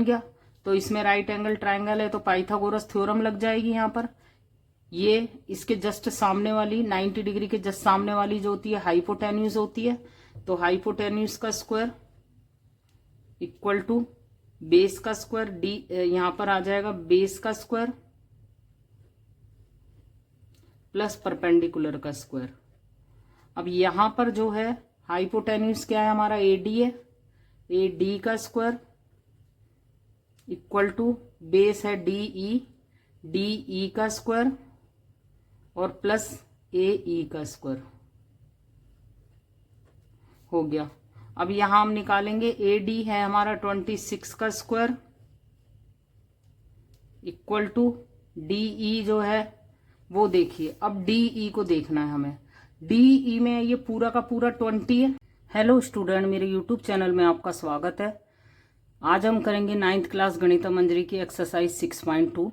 बन गया। तो इसमें राइट एंगल ट्राइंगल है तो पाइथागोरस थ्योरम लग जाएगी यहाँ पर। ये इसके जस्ट सामने वाली 90 डिग्री के जस्ट सामने वाली जो होती है हाइपोटेन्यूज होती है। तो हाइपोटेन्यूज का स्क्वायर इक्वल टू बेस का स्क्वायर, डी यहां पर आ जाएगा बेस का स्क्वायर प्लस परपेंडिकुलर का स्क्वायर। अब यहां पर जो है हाइपोटेन्यूज क्या है हमारा, एडी है, ए डी का स्क्वायर इक्वल टू बेस है डी ई का स्क्वायर और प्लस ए ई का स्क्वायर हो गया। अब यहां हम निकालेंगे ए डी है हमारा 26 का square equal to D E जो है वो देखिए, अब डी ई को देखना है हमें। डी ई में ये पूरा का पूरा 20 है। हेलो स्टूडेंट, मेरे यूट्यूब चैनल में आपका स्वागत है। आज हम करेंगे 9th क्लास गणित मंजरी की एक्सरसाइज 6.2।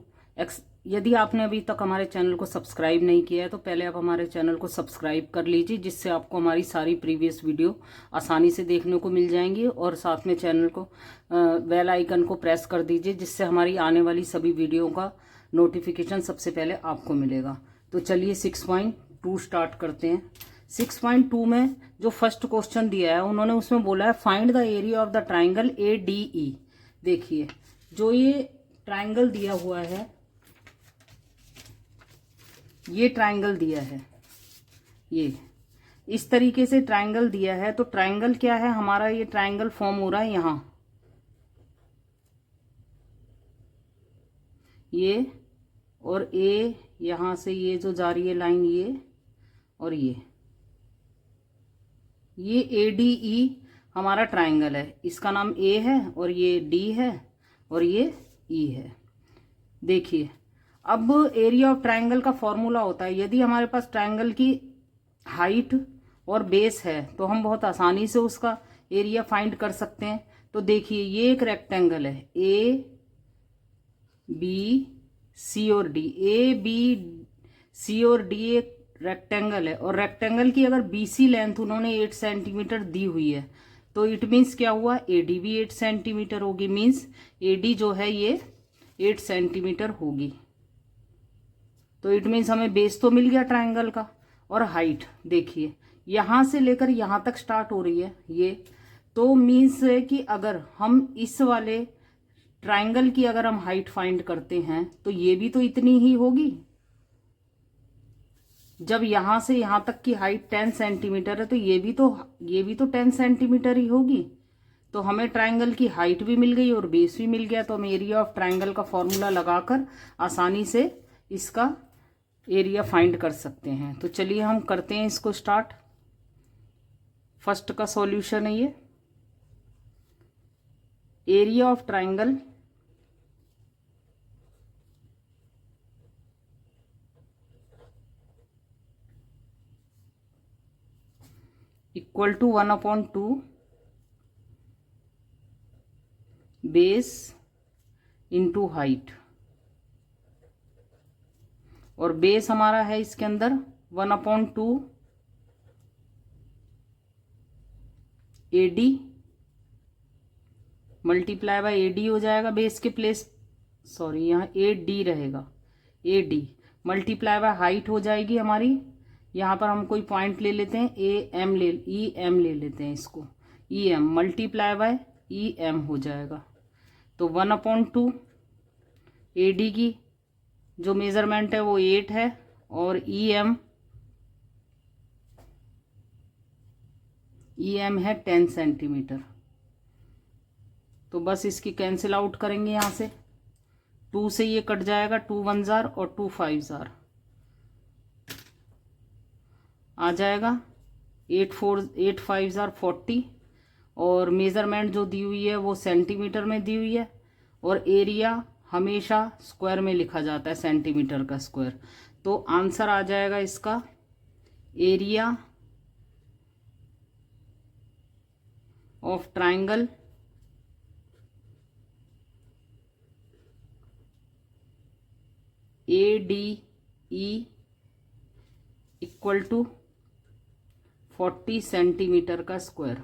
यदि आपने अभी तक हमारे चैनल को सब्सक्राइब नहीं किया है तो पहले आप हमारे चैनल को सब्सक्राइब कर लीजिए, जिससे आपको हमारी सारी प्रीवियस वीडियो आसानी से देखने को मिल जाएंगी। और साथ में चैनल को बेल आइकन को प्रेस कर दीजिए, जिससे हमारी आने वाली सभी वीडियो का नोटिफिकेशन सबसे पहले आपको मिलेगा। तो चलिए 6.2 स्टार्ट करते हैं। 6.2 में जो फर्स्ट क्वेश्चन दिया है उन्होंने उसमें बोला है find the area of the triangle A D ई। देखिए जो ये ट्राइंगल दिया हुआ है, ये ट्राइंगल दिया है, ये इस तरीके से ट्राइंगल दिया है। तो ट्राइंगल क्या है हमारा, ये ट्राइंगल फॉर्म हो रहा है यहां, ये और ए, यहां से ये जो जा रही है लाइन ये और ये ए डी ई हमारा ट्राइंगल है। इसका नाम ए है और ये डी है और ये ई है। देखिए अब एरिया ऑफ ट्राइंगल का फॉर्मूला होता है, यदि हमारे पास ट्राइंगल की हाइट और बेस है तो हम बहुत आसानी से उसका एरिया फाइंड कर सकते हैं। तो देखिए ये एक रेक्टेंगल है, ए बी सी और डी, ए बी सी और डी एक रेक्टेंगल है और रेक्टेंगल की अगर बीसी लेंथ उन्होंने 8 सेंटीमीटर दी हुई है तो इट मीन्स क्या हुआ, एडी भी 8 सेंटीमीटर होगी। मीन्स एडी जो है ये 8 सेंटीमीटर होगी। तो इट मीन्स हमें बेस तो मिल गया ट्राइंगल का। और हाइट देखिए यहां से लेकर यहां तक स्टार्ट हो रही है ये, तो मीन्स है कि अगर हम इस वाले ट्राइंगल की अगर हम हाइट फाइंड करते हैं तो ये भी तो इतनी ही होगी। जब यहां से यहां तक की हाइट 10 सेंटीमीटर है तो ये भी तो 10 सेंटीमीटर ही होगी। तो हमें ट्राइंगल की हाइट भी मिल गई और बेस भी मिल गया। तो हम एरिया ऑफ ट्राइंगल का फॉर्मूला लगाकर आसानी से इसका एरिया फाइंड कर सकते हैं। तो चलिए हम करते हैं इसको स्टार्ट। फर्स्ट का सॉल्यूशन है ये, area of triangle equal to 1/2 base into height. और बेस हमारा है इसके अंदर 1/2 एडी मल्टीप्लाई बाय एडी हो जाएगा। बेस के प्लेस सॉरी यहाँ ए डी रहेगा, A D multiply by height हो जाएगी हमारी। यहाँ पर हम कोई पॉइंट ले लेते हैं, ई एम ले लेते हैं इसको, E M multiply by E M हो जाएगा। तो 1/2 ए डी की जो मेजरमेंट है वो 8 है और ई एम है 10 सेंटीमीटर। तो बस इसकी कैंसिल आउट करेंगे यहाँ से, 2 से ये कट जाएगा, 2 1 जार और 2 5 जार आ जाएगा, 8 5 जार 40। और मेजरमेंट जो दी हुई है वो सेंटीमीटर में दी हुई है और एरिया हमेशा स्क्वायर में लिखा जाता है, सेंटीमीटर का स्क्वायर। तो आंसर आ जाएगा इसका area of triangle A D E equal to 40 centimetre का स्क्वायर।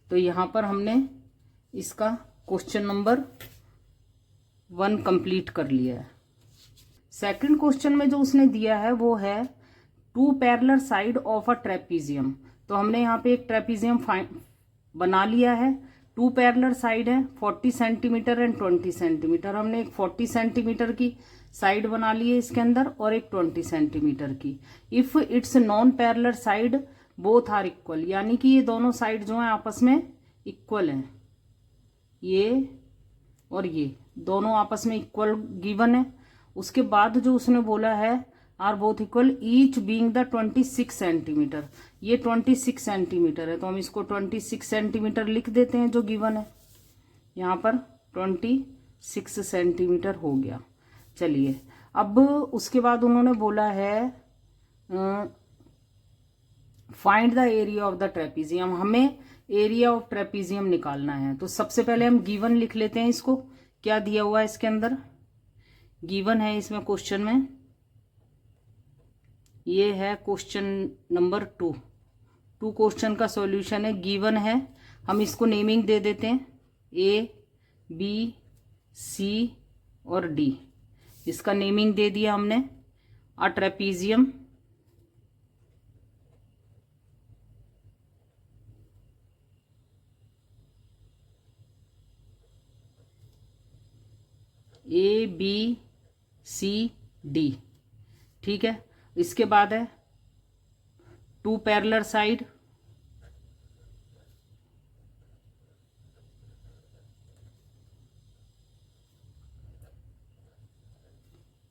तो यहाँ पर हमने इसका क्वेश्चन नंबर 1 कंप्लीट कर लिया है। सेकंड क्वेश्चन में जो उसने दिया है वो है 2 parallel side of a trapezium. तो हमने यहाँ पे एक ट्रेपीजियम बना लिया है। 2 पैरेलल साइड है 40 सेंटीमीटर एंड 20 सेंटीमीटर। हमने एक 40 सेंटीमीटर की साइड बना ली है इसके अंदर और एक 20 सेंटीमीटर की। If it's non parallel side both are equal, यानी कि ये दोनों साइड जो है आपस में इक्वल हैं, ये और ये दोनों आपस में इक्वल गिवन है। उसके बाद जो उसने बोला है are both equal each being the 26 centimetre. ये 26 सेंटीमीटर है तो हम इसको 26 सेंटीमीटर लिख देते हैं जो गिवन है। यहाँ पर 26 सेंटीमीटर हो गया। चलिए अब उसके बाद उन्होंने बोला है find the area of the trapezium. हमें एरिया ऑफ ट्रेपीजियम निकालना है। तो सबसे पहले हम गिवन लिख लेते हैं। इसको क्या दिया हुआ है इसके अंदर, गिवन है इसमें क्वेश्चन में, ये है क्वेश्चन नंबर 2 क्वेश्चन का सॉल्यूशन है, गिवन है। हम इसको नेमिंग दे देते हैं A, B, C और D। इसका नेमिंग दे दिया हमने। अ ट्रेपीजियम ABCD, ठीक है। इसके बाद है 2 parallel side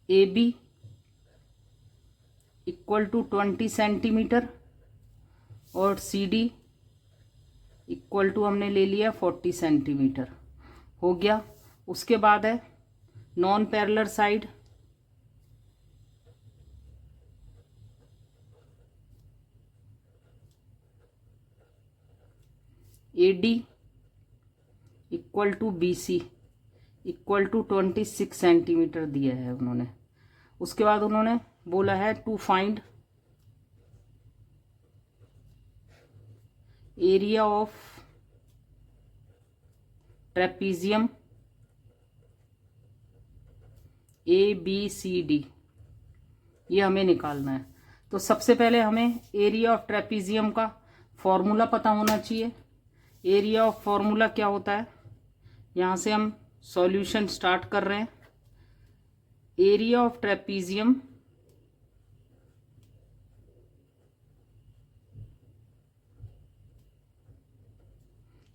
AB equal to 20 centimetre और CD इक्वल टू हमने ले लिया 40 सेंटीमीटर, हो गया। उसके बाद है non parallel side AD equal to BC equal to 26 centimetre दिया है उन्होंने। उसके बाद उन्होंने बोला है to find area of trapezium ABCD, ये हमें निकालना है। तो सबसे पहले हमें एरिया ऑफ ट्रेपीजियम का फॉर्मूला पता होना चाहिए। एरिया ऑफ फॉर्मूला क्या होता है, यहाँ से हम सॉल्यूशन स्टार्ट कर रहे हैं। Area of trapezium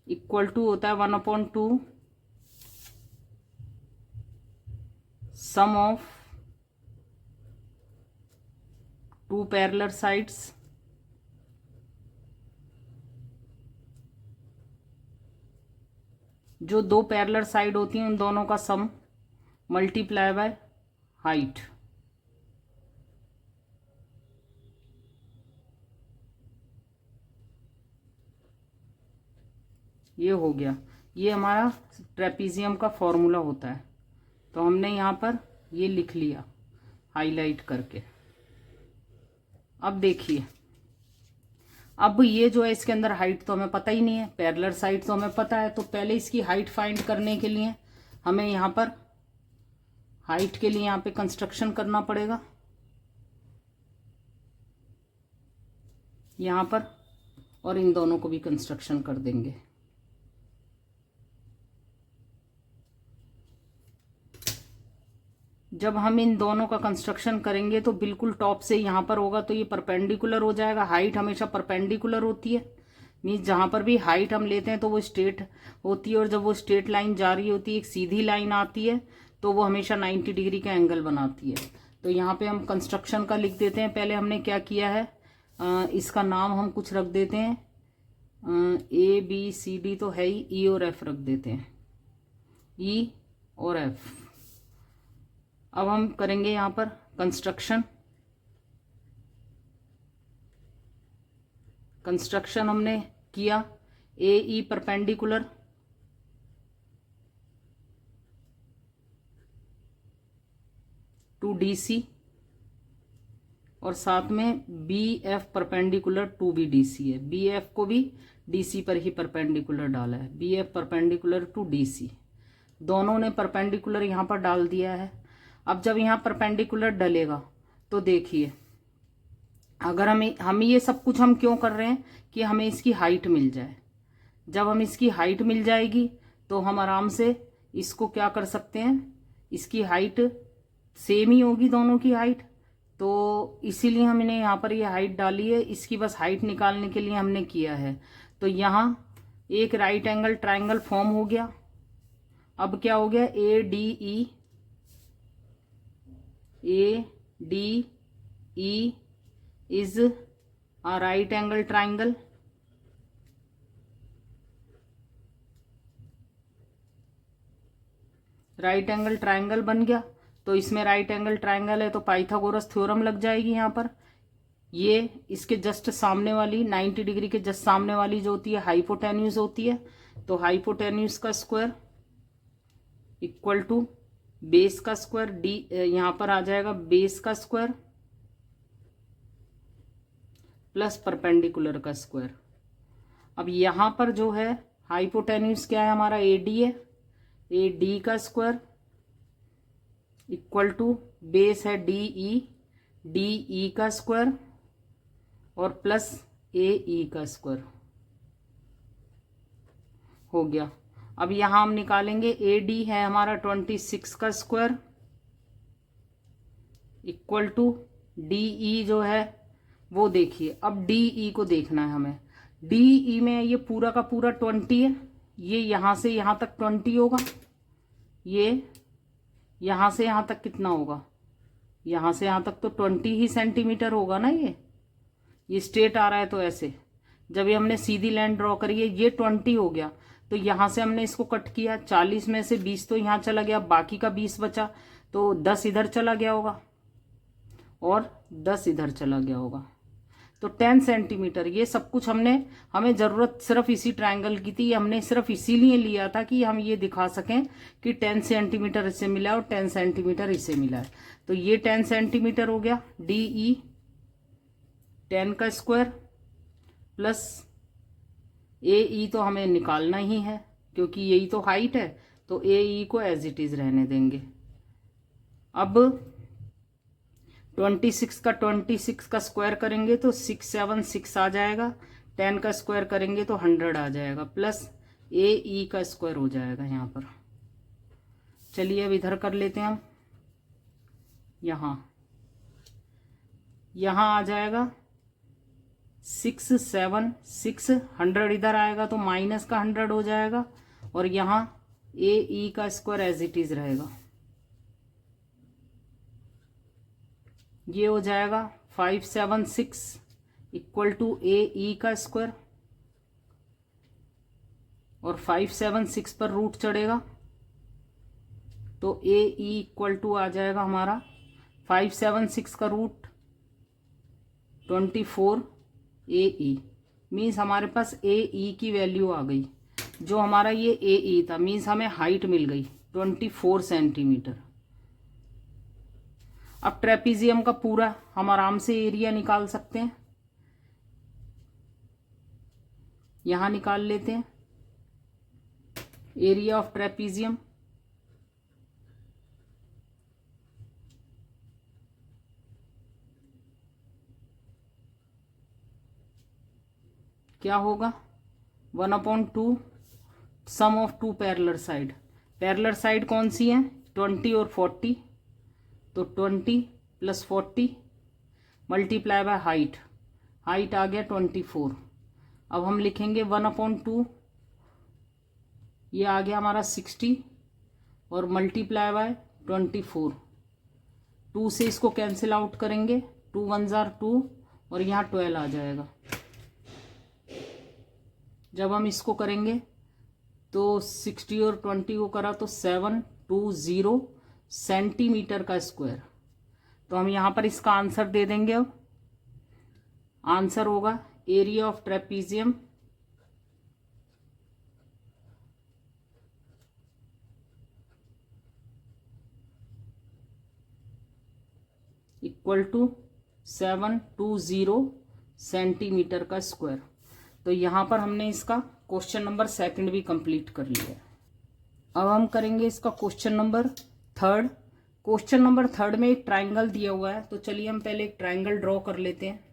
equal to होता है 1/2 सम ऑफ 2 पैरेलल साइड्स जो 2 पैरेलल साइड होती हैं उन दोनों का सम मल्टीप्लाई बाय हाइट। ये हो गया, ये हमारा ट्रेपीजियम का फॉर्मूला होता है। तो हमने यहाँ पर ये लिख लिया हाईलाइट करके। अब देखिए, अब ये जो है इसके अंदर हाइट तो हमें पता ही नहीं है, पैरेलल साइड तो हमें पता है। तो पहले इसकी हाइट फाइंड करने के लिए हमें यहाँ पर हाइट के लिए यहाँ पे कंस्ट्रक्शन करना पड़ेगा यहाँ पर, और इन दोनों को भी कंस्ट्रक्शन कर देंगे। जब हम इन दोनों का कंस्ट्रक्शन करेंगे तो बिल्कुल टॉप से यहाँ पर होगा तो ये परपेंडिकुलर हो जाएगा। हाइट हमेशा परपेंडिकुलर होती है, मीन्स जहाँ पर भी हाइट हम लेते हैं तो वो स्ट्रेट होती है, और जब वो स्ट्रेट लाइन जा रही होती है, एक सीधी लाइन आती है, तो वो हमेशा 90 डिग्री का एंगल बनाती है। तो यहाँ पे हम कंस्ट्रक्शन का लिख देते हैं। पहले हमने क्या किया है, इसका नाम हम कुछ रख देते हैं, ABCD तो है ही, E और F रख देते हैं, E और F। अब हम करेंगे यहाँ पर कंस्ट्रक्शन। कंस्ट्रक्शन हमने किया, AE परपेंडिकुलर टू DC और साथ में BF परपेंडिकुलर टू भी DC है। BF को भी DC पर ही परपेंडिकुलर डाला है, BF परपेंडिकुलर टू DC। दोनों ने परपेंडिकुलर यहाँ पर डाल दिया है। अब जब यहाँ परपेंडिकुलर डलेगा तो देखिए, अगर हम ये सब कुछ हम क्यों कर रहे हैं कि हमें इसकी हाइट मिल जाए। जब हम इसकी हाइट मिल जाएगी तो हम आराम से इसको क्या कर सकते हैं, इसकी हाइट सेम ही होगी दोनों की हाइट, तो इसीलिए हमने यहाँ पर ये हाइट डाली है। इसकी बस हाइट निकालने के लिए हमने किया है। तो यहाँ एक राइट एंगल ट्राइंगल फॉर्म हो गया। अब क्या हो गया, ए D E is a right angle triangle. Right angle triangle बन गया। तो इसमें राइट एंगल ट्राइंगल है तो पाइथागोरस थ्योरम लग जाएगी यहाँ पर। ये इसके जस्ट सामने वाली 90 डिग्री के जस्ट सामने वाली जो होती है हाइपोटेन्यूज होती है। तो हाइपोटेन्यूज का स्क्वायर इक्वल टू बेस का स्क्वायर, डी यहाँ पर आ जाएगा बेस का स्क्वायर प्लस परपेंडिकुलर का स्क्वायर। अब यहाँ पर जो है हाइपोटेन्यूज क्या है हमारा, ए डी है, ए डी का स्क्वायर इक्वल टू बेस है डी ई का स्क्वायर और प्लस ए ई का स्क्वायर हो गया। अब यहां हम निकालेंगे ए डी है हमारा 26 का square equal to D E जो है वो देखिए, अब डी ई को देखना है हमें। डी ई में ये पूरा का पूरा 20 है, ये यहां से यहां तक 20 होगा, ये यहां से यहां तक कितना होगा, यहां से यहां तक तो 20 ही सेंटीमीटर होगा ना। ये स्ट्रेट आ रहा है तो ऐसे, जब ये हमने सीधी लाइन ड्रॉ करी है ये 20 हो गया, तो यहां से हमने इसको कट किया, 40 में से 20 तो यहां चला गया, बाकी का 20 बचा, तो 10 इधर चला गया होगा और 10 इधर चला गया होगा, तो 10 सेंटीमीटर। ये सब कुछ हमें जरूरत सिर्फ इसी ट्रायंगल की थी, हमने सिर्फ इसीलिए लिया था कि हम ये दिखा सकें कि 10 सेंटीमीटर इससे मिला और 10 सेंटीमीटर इससे मिला है। तो ये 10 सेंटीमीटर हो गया, डी ई 10 का स्क्वायर प्लस ए ई तो हमें निकालना ही है क्योंकि यही तो हाइट है, तो ए ई को एज इट इज रहने देंगे। अब 26 का स्क्वायर करेंगे तो 676 आ जाएगा, 10 का स्क्वायर करेंगे तो 100 आ जाएगा, प्लस ए ई का स्क्वायर हो जाएगा यहाँ पर। चलिए अब इधर कर लेते हैं हम, यहाँ आ जाएगा 676, 100 इधर आएगा तो माइनस का 100 हो जाएगा और यहाँ ए ई का स्क्वायर एज इट इज रहेगा, ये हो जाएगा 576 इक्वल टू ए ई का स्क्वायर और 576 पर रूट चढ़ेगा तो ए ई इक्वल टू आ जाएगा हमारा 576 का रूट 24 ए ई, मीन्स हमारे पास ए ई की वैल्यू आ गई, जो हमारा ये ए ई था, मीन्स हमें हाइट मिल गई 24 सेंटीमीटर। अब ट्रेपीजियम का पूरा हम आराम से एरिया निकाल सकते हैं, यहां निकाल लेते हैं एरिया ऑफ ट्रेपीजियम। क्या होगा 1/2 sum of two parallel side. Parallel side कौन सी है, 20 और 40, तो 20 plus 40 multiply by height, height आ गया 24। अब हम लिखेंगे 1/2, ये आ गया हमारा 60 और मल्टीप्लाई बाय 24, 2 से इसको कैंसिल आउट करेंगे, 2 1 जार 2 और यहाँ 12 आ जाएगा। जब हम इसको करेंगे तो 60 और 20 को करा तो 720 सेंटीमीटर का स्क्वायर। तो हम यहां पर इसका आंसर दे देंगे। अब आंसर होगा area of trapezium equal to 720 centimetre का स्क्वायर। तो यहां पर हमने इसका क्वेश्चन नंबर 2 भी कंप्लीट कर लिया है। अब हम करेंगे इसका question number third. Question number third में एक ट्राइंगल दिया हुआ है, तो चलिए हम पहले एक ट्राइंगल ड्रॉ कर लेते हैं।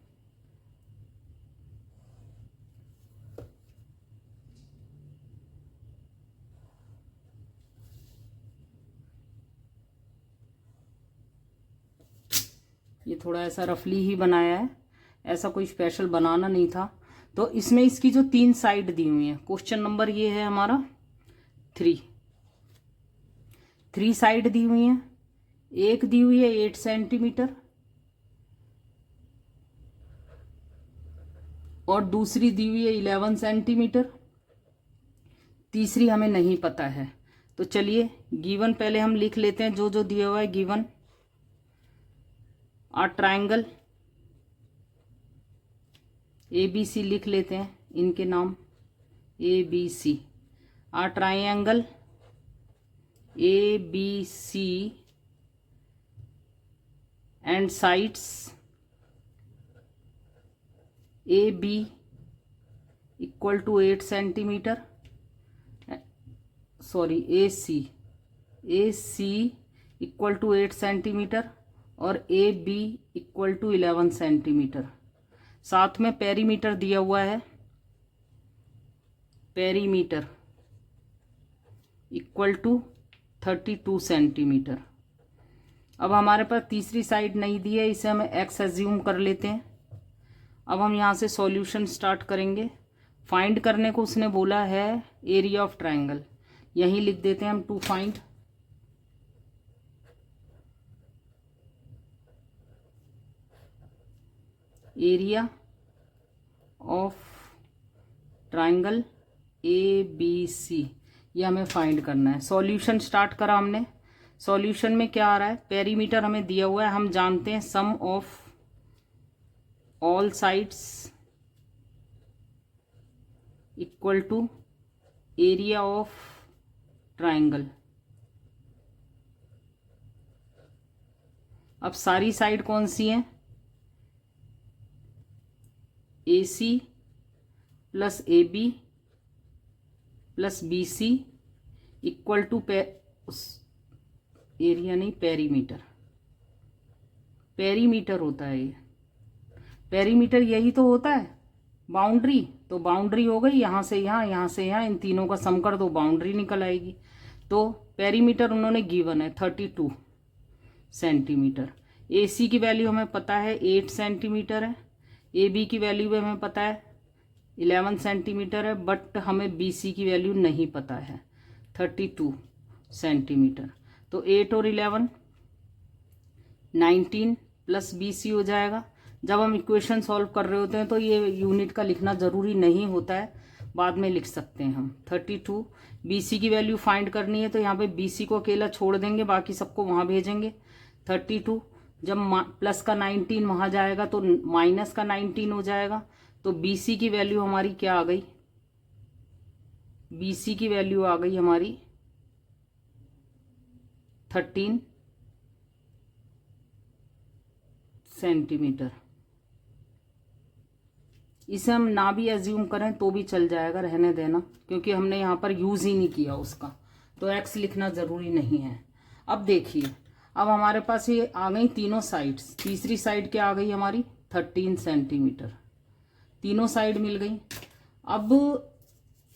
ये थोड़ा ऐसा रफली ही बनाया है, ऐसा कोई स्पेशल बनाना नहीं था। तो इसमें इसकी जो 3 साइड दी हुई है, क्वेश्चन नंबर ये है हमारा 3 साइड दी हुई है। एक दी हुई है 8 सेंटीमीटर और दूसरी दी हुई है 11 सेंटीमीटर। तीसरी हमें नहीं पता है, तो चलिए गिवन पहले हम लिख लेते हैं जो जो दिया हुआ है। गिवन आ ट्राइंगल ABC लिख लेते हैं, इनके नाम ABC। A triangle ABC and sides AB equal to 8 centimetre, sorry AC equal to 8 centimetre और AB इक्वल टू 11 सेंटीमीटर। साथ में पेरीमीटर दिया हुआ है, पेरीमीटर इक्वल टू 32 सेंटीमीटर। अब हमारे पास तीसरी साइड नहीं दी है, इसे हम x एज्यूम कर लेते हैं। अब हम यहाँ से सॉल्यूशन स्टार्ट करेंगे। फाइंड करने को उसने बोला है एरिया ऑफ ट्राइंगल, यहीं लिख देते हैं हम to find area of triangle ABC, ये हमें फाइंड करना है। सॉल्यूशन स्टार्ट करा हमने। सॉल्यूशन में क्या आ रहा है, पेरीमीटर हमें दिया हुआ है, हम जानते हैं sum of all sides equal to area of triangle. अब सारी साइड कौन सी हैं, AC plus AB plus BC equal to area नहीं, पेरीमीटर। पेरीमीटर होता है ये, पेरीमीटर यही तो होता है बाउंड्री। तो बाउंड्री हो गई यहाँ से यहाँ, यहाँ से यहाँ, इन तीनों का सम कर दो, बाउंड्री निकल आएगी। तो पेरीमीटर उन्होंने गिवन है 32 सेंटीमीटर। AC की वैल्यू हमें पता है 8 सेंटीमीटर है, AB की वैल्यू भी हमें पता है 11 सेंटीमीटर है, बट हमें BC की वैल्यू नहीं पता है 32 सेंटीमीटर। तो 8 और 11 19 प्लस BC हो जाएगा। जब हम इक्वेशन सॉल्व कर रहे होते हैं तो ये यूनिट का लिखना ज़रूरी नहीं होता है, बाद में लिख सकते हैं हम। 32 BC की वैल्यू फाइंड करनी है, तो यहाँ पे BC को अकेला छोड़ देंगे, बाकी सबको वहाँ भेजेंगे। 32 जब प्लस का 19 वहाँ जाएगा तो माइनस का 19 हो जाएगा। तो BC की वैल्यू हमारी क्या आ गई, BC की वैल्यू आ गई हमारी 13 सेंटीमीटर। इसे हम ना भी एज्यूम करें तो भी चल जाएगा, रहने देना, क्योंकि हमने यहाँ पर यूज़ ही नहीं किया उसका, तो x लिखना ज़रूरी नहीं है। अब देखिए, अब हमारे पास ये आ गई तीनों साइड्स। तीसरी साइड क्या आ गई हमारी 13 सेंटीमीटर, तीनों साइड मिल गई। अब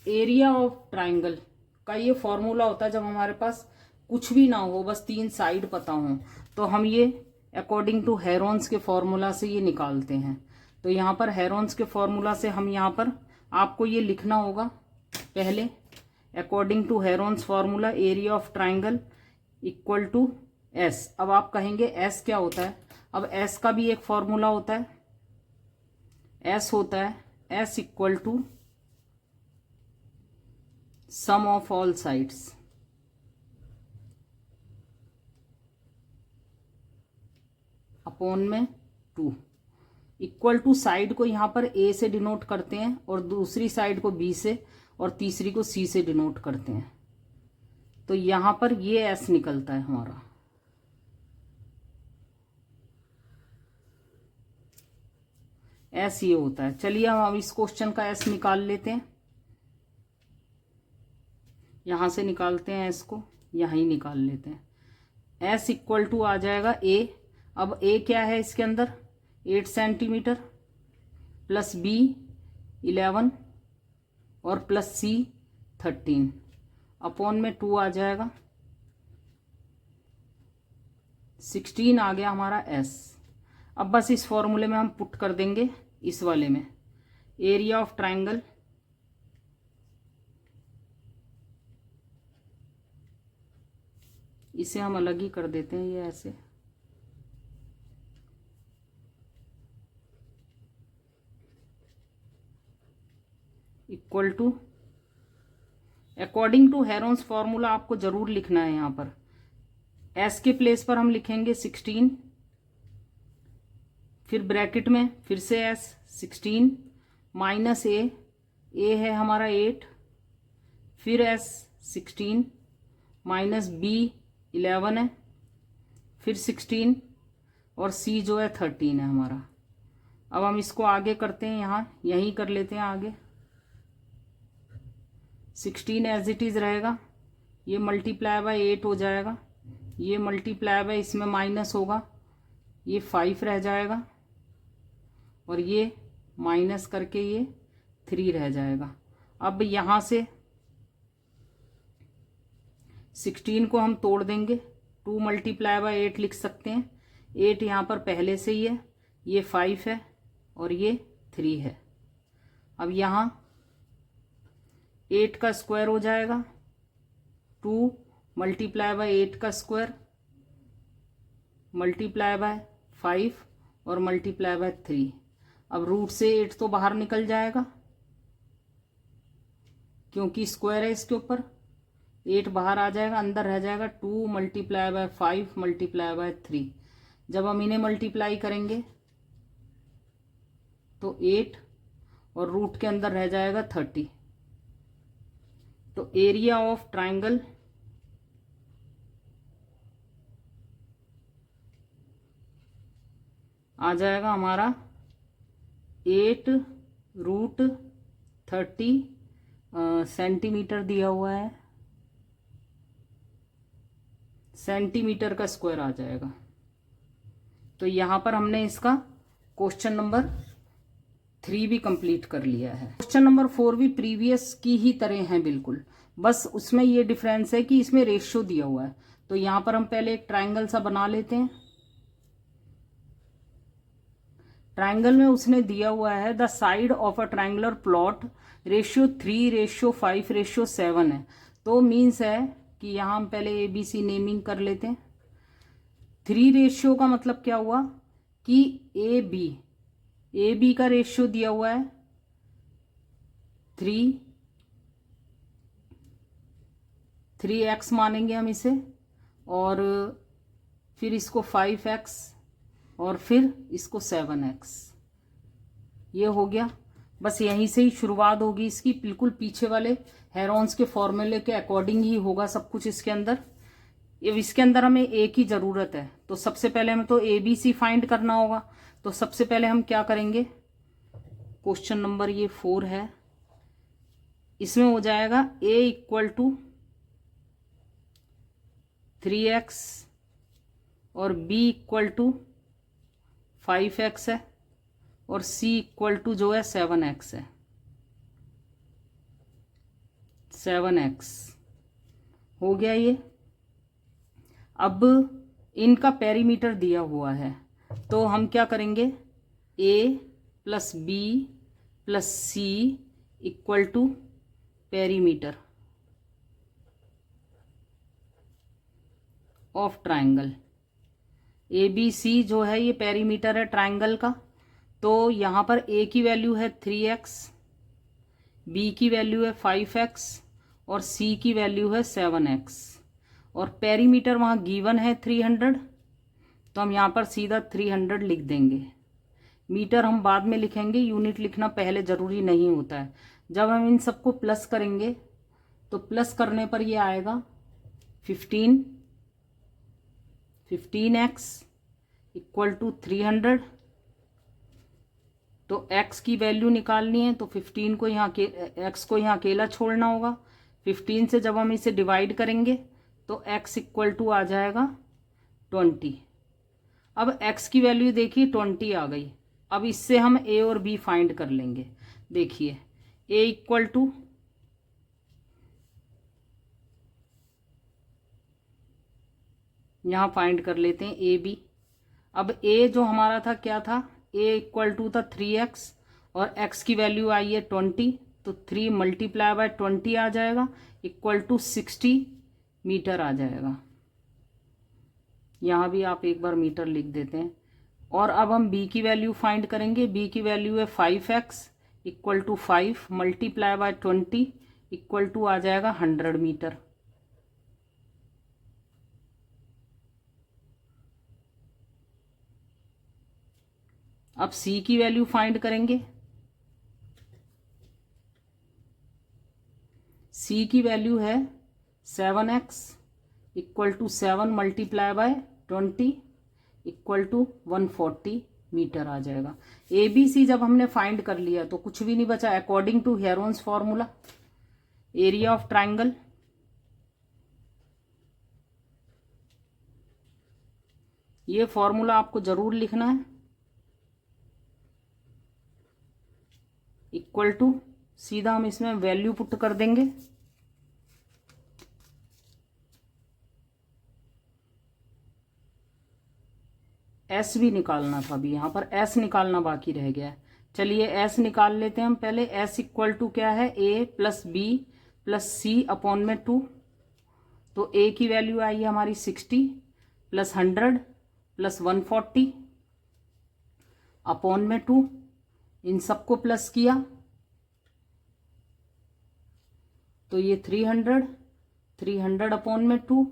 एरिया ऑफ ट्राइंगल का ये फॉर्मूला होता है, जब हमारे पास कुछ भी ना हो, बस 3 साइड पता हो, तो हम ये अकॉर्डिंग टू हेरोन्स के फॉर्मूला से ये निकालते हैं। तो यहाँ पर हेरोन्स के फॉर्मूला से हम यहाँ पर आपको ये लिखना होगा पहले, according to Heron's formula area of triangle equal to S। अब आप कहेंगे S क्या होता है, अब S का भी एक फॉर्मूला होता है, S होता है S equal to sum of all sides upon में 2। इक्वल टू साइड को यहाँ पर A से डिनोट करते हैं और दूसरी साइड को B से और तीसरी को C से डिनोट करते हैं। तो यहाँ पर ये S निकलता है हमारा। S ये होता है। चलिए हम अब इस क्वेश्चन का S निकाल लेते हैं। यहाँ से निकालते हैं एस को, यहाँ ही निकाल लेते हैं। एस इक्वल टू आ जाएगा ए। अब ए क्या है इसके अंदर, 8 सेंटीमीटर प्लस बी 11 और प्लस सी 13 अपॉन में 2 आ जाएगा, 16 आ गया हमारा एस। अब बस इस फॉर्मूले में हम पुट कर देंगे इस वाले में, एरिया ऑफ ट्रायंगल इसे हम अलग ही कर देते हैं, ये ऐसे equal to, according to Heron's formula आपको जरूर लिखना है। यहाँ पर एस के प्लेस पर हम लिखेंगे 16, फिर ब्रैकेट में फिर से एस 16 माइनस ए है हमारा 8, फिर एस 16 माइनस बी 11 है, फिर 16 और सी जो है 13 है हमारा। अब हम इसको आगे करते हैं, यहाँ यहीं कर लेते हैं आगे। 16 एज इट इज रहेगा, ये मल्टीप्लाई बाय 8 हो जाएगा, ये मल्टीप्लाई बाय इसमें माइनस होगा, ये 5 रह जाएगा और ये माइनस करके ये 3 रह जाएगा। अब यहाँ से 16 को हम तोड़ देंगे, 2 मल्टीप्लाई बाय 8 लिख सकते हैं। 8 यहाँ पर पहले से ही है, ये 5 है और ये 3 है। अब यहाँ 8 का स्क्वायर हो जाएगा, 2 मल्टीप्लाई बाय 8 का स्क्वायर मल्टीप्लाई बाय 5 और मल्टीप्लाई बाय 3। अब रूट से 8 तो बाहर निकल जाएगा क्योंकि स्क्वायर है इसके ऊपर, 8 बाहर आ जाएगा, अंदर रह जाएगा 2 मल्टीप्लाई बाय 5 मल्टीप्लाई बाय 3। जब हम इन्हें मल्टीप्लाई करेंगे तो 8 और रूट के अंदर रह जाएगा 30। तो एरिया ऑफ ट्रायंगल आ जाएगा हमारा 8 रूट 30 सेंटीमीटर दिया हुआ है, सेंटीमीटर का स्क्वायर आ जाएगा। तो यहां पर हमने इसका क्वेश्चन नंबर 3 भी कंप्लीट कर लिया है। क्वेश्चन नंबर 4 भी प्रीवियस की ही तरह है बिल्कुल, बस उसमें ये डिफरेंस है कि इसमें रेशियो दिया हुआ है। तो यहां पर हम पहले एक ट्रायंगल सा बना लेते हैं। ट्रायंगल में उसने दिया हुआ है the side of a triangular plot ratio 3 ratio 5 ratio 7 है। तो मीन्स है कि यहां हम पहले ABC नेमिंग कर लेते हैं। 3 रेशियो का मतलब क्या हुआ कि AB का रेशियो दिया हुआ है 3x मानेंगे हम इसे, और फिर इसको 5x और फिर इसको 7x, ये हो गया। बस यहीं से ही शुरुआत होगी इसकी, बिल्कुल पीछे वाले हेरोन्स के फॉर्मूले के अकॉर्डिंग ही होगा सब कुछ इसके अंदर। इसके अंदर हमें ए की जरूरत है, तो सबसे पहले हमें तो ABC फाइंड करना होगा। तो सबसे पहले हम क्या करेंगे, क्वेश्चन नंबर ये 4 है, इसमें हो जाएगा A इक्वल टू 3x और B इक्वल टू 5x है और C इक्वल टू जो है 7x है, 7x हो गया ये। अब इनका पेरीमीटर दिया हुआ है, तो हम क्या करेंगे, A plus B plus C equal to perimeter of triangle. ABC जो है ये पेरीमीटर है ट्रायंगल का। तो यहाँ पर A की वैल्यू है 3x, B की वैल्यू है 5x और C की वैल्यू है 7x, और पेरीमीटर वहाँ गिवन है 300, तो हम यहाँ पर सीधा 300 लिख देंगे। मीटर हम बाद में लिखेंगे, यूनिट लिखना पहले ज़रूरी नहीं होता है। जब हम इन सबको प्लस करेंगे तो प्लस करने पर ये आएगा 15x इक्वल टू 300। तो x की वैल्यू निकालनी है तो 15 को यहाँ x को यहाँ अकेला छोड़ना होगा, 15 से जब हम इसे डिवाइड करेंगे तो x इक्वल टू आ जाएगा 20। अब x की वैल्यू देखिए 20 आ गई। अब इससे हम a और b फाइंड कर लेंगे। देखिए a इक्वल टू यहाँ फाइंड कर लेते हैं ए बी। अब a जो हमारा था क्या था, a इक्वल टू था 3x और x की वैल्यू आई है 20, तो 3 मल्टीप्लाई बाय 20 आ जाएगा इक्वल टू 60 मीटर आ जाएगा। यहाँ भी आप एक बार मीटर लिख देते हैं। और अब हम b की वैल्यू फाइंड करेंगे। b की वैल्यू है 5x equal to 5 multiply by 20 equal to आ जाएगा 100 मीटर। अब c की वैल्यू फाइंड करेंगे। c की वैल्यू है 7x equal to 7 multiply by 20 equal to 140 metre आ जाएगा। ए बी सी जब हमने फाइंड कर लिया तो कुछ भी नहीं बचा। According to Heron's formula, area of triangle ये फॉर्मूला आपको जरूर लिखना है। इक्वल टू सीधा हम इसमें वैल्यू पुट कर देंगे। एस भी निकालना था, अभी यहाँ पर एस निकालना बाकी रह गया है। चलिए एस निकाल लेते हैं हम पहले। एस इक्वल टू क्या है, ए प्लस बी प्लस सी अपॉन में 2। तो ए की वैल्यू आई है हमारी 60 प्लस 100 प्लस 140 अपॉन में 2। इन सबको प्लस किया तो ये 300 अपॉन में 2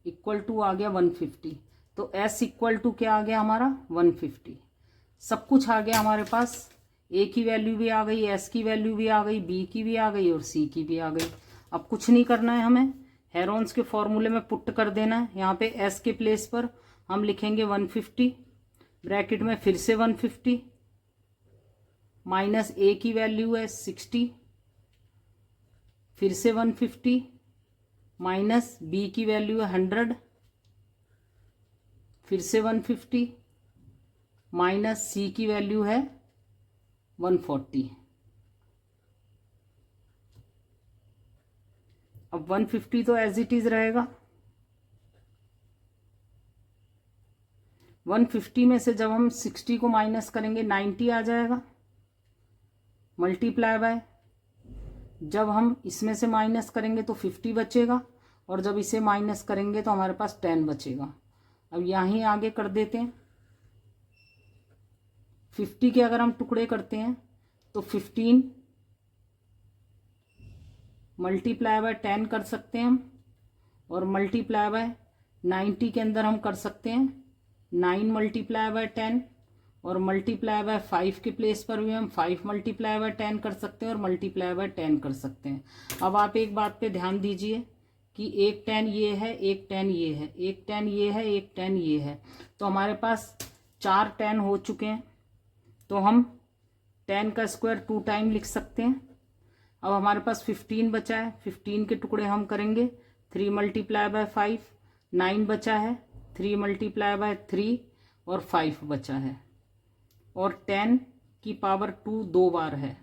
इक्वल टू आ गया 150। तो s इक्वल टू क्या आ गया हमारा 150। सब कुछ आ गया हमारे पास। a की वैल्यू भी आ गई, s की वैल्यू भी आ गई, b की भी आ गई और c की भी आ गई। अब कुछ नहीं करना है हमें, हेरोन्स के फॉर्मूले में पुट कर देना है। यहाँ पे s के प्लेस पर हम लिखेंगे 150, ब्रैकेट में फिर से 150 माइनस a की वैल्यू है 60, फिर से 150 माइनस b की वैल्यू है 100, फिर से 150 माइनस c की वैल्यू है 140। अब 150 तो एज इट इज रहेगा। 150 में से जब हम 60 को माइनस करेंगे 90 आ जाएगा मल्टीप्लाई बाय, जब हम इसमें से माइनस करेंगे तो 50 बचेगा और जब इसे माइनस करेंगे तो हमारे पास 10 बचेगा। अब यहीं आगे कर देते हैं। 50 के अगर हम टुकड़े करते हैं तो 15 मल्टीप्लाई बाय 10 कर सकते हैं हम, और मल्टीप्लाई बाय 90 के अंदर हम कर सकते हैं 9 मल्टीप्लाई बाय 10, और मल्टीप्लाई बाय 5 के प्लेस पर भी हम 5 मल्टीप्लाई बाय 10 कर सकते हैं और मल्टीप्लाई बाय 10 कर सकते हैं। अब आप एक बात पे ध्यान दीजिए कि एक 10 ये है, एक 10 ये है, एक 10 ये है, एक 10 ये है, तो हमारे पास 4 10 हो चुके हैं। तो हम 10 का स्क्वायर 2 टाइम लिख सकते हैं। अब हमारे पास 15 बचा है। 15 के टुकड़े हम करेंगे 3 मल्टीप्लाई बाय 5, 9 बचा है, 3 मल्टीप्लाई बाय 3 और 5 बचा है, और 10 की पावर 2 दो बार है,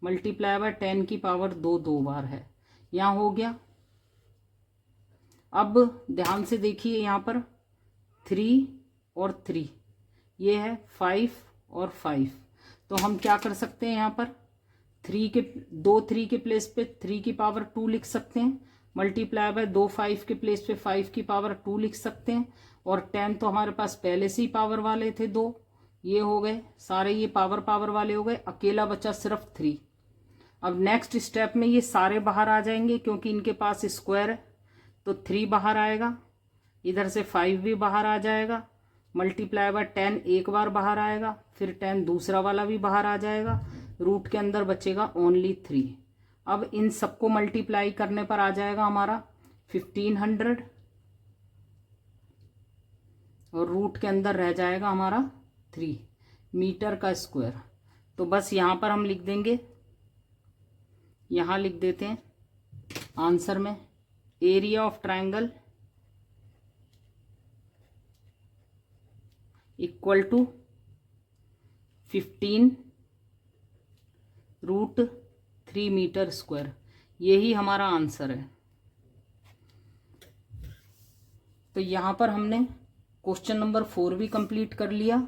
मल्टीप्लाई बाय 10 की पावर 2 दो बार है। यहाँ हो गया। अब ध्यान से देखिए, यहाँ पर 3 और 3 ये है 5 और 5। तो हम क्या कर सकते हैं, यहाँ पर 3 के प्लेस पे 3 की पावर 2 लिख सकते हैं, मल्टीप्लाई बाय 2 5 के प्लेस पे 5 की पावर 2 लिख सकते हैं, और 10 तो हमारे पास पहले से ही पावर वाले थे 2, ये हो गए सारे, ये पावर वाले हो गए। अकेला बचा सिर्फ 3। अब नेक्स्ट स्टेप में ये सारे बाहर आ जाएंगे क्योंकि इनके पास स्क्वायर है, तो 3 बाहर आएगा, इधर से 5 भी बाहर आ जाएगा, मल्टीप्लाई बाय 10 एक बार बाहर आएगा, फिर 10 दूसरा वाला भी बाहर आ जाएगा, रूट के अंदर बचेगा ओनली 3। अब इन सबको मल्टीप्लाई करने पर आ जाएगा हमारा 1500, और रूट के अंदर रह जाएगा हमारा 3 मीटर का स्क्वायर। तो बस यहाँ पर हम लिख देंगे, यहाँ लिख देते हैं आंसर में area of triangle equal to 15√3 metre square. यही हमारा आंसर है। तो यहाँ पर हमने क्वेश्चन नंबर 4 भी कंप्लीट कर लिया।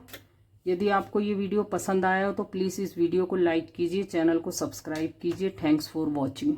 यदि आपको ये वीडियो पसंद आया हो तो प्लीज़ इस वीडियो को लाइक कीजिए, चैनल को सब्सक्राइब कीजिए। Thanks for watching.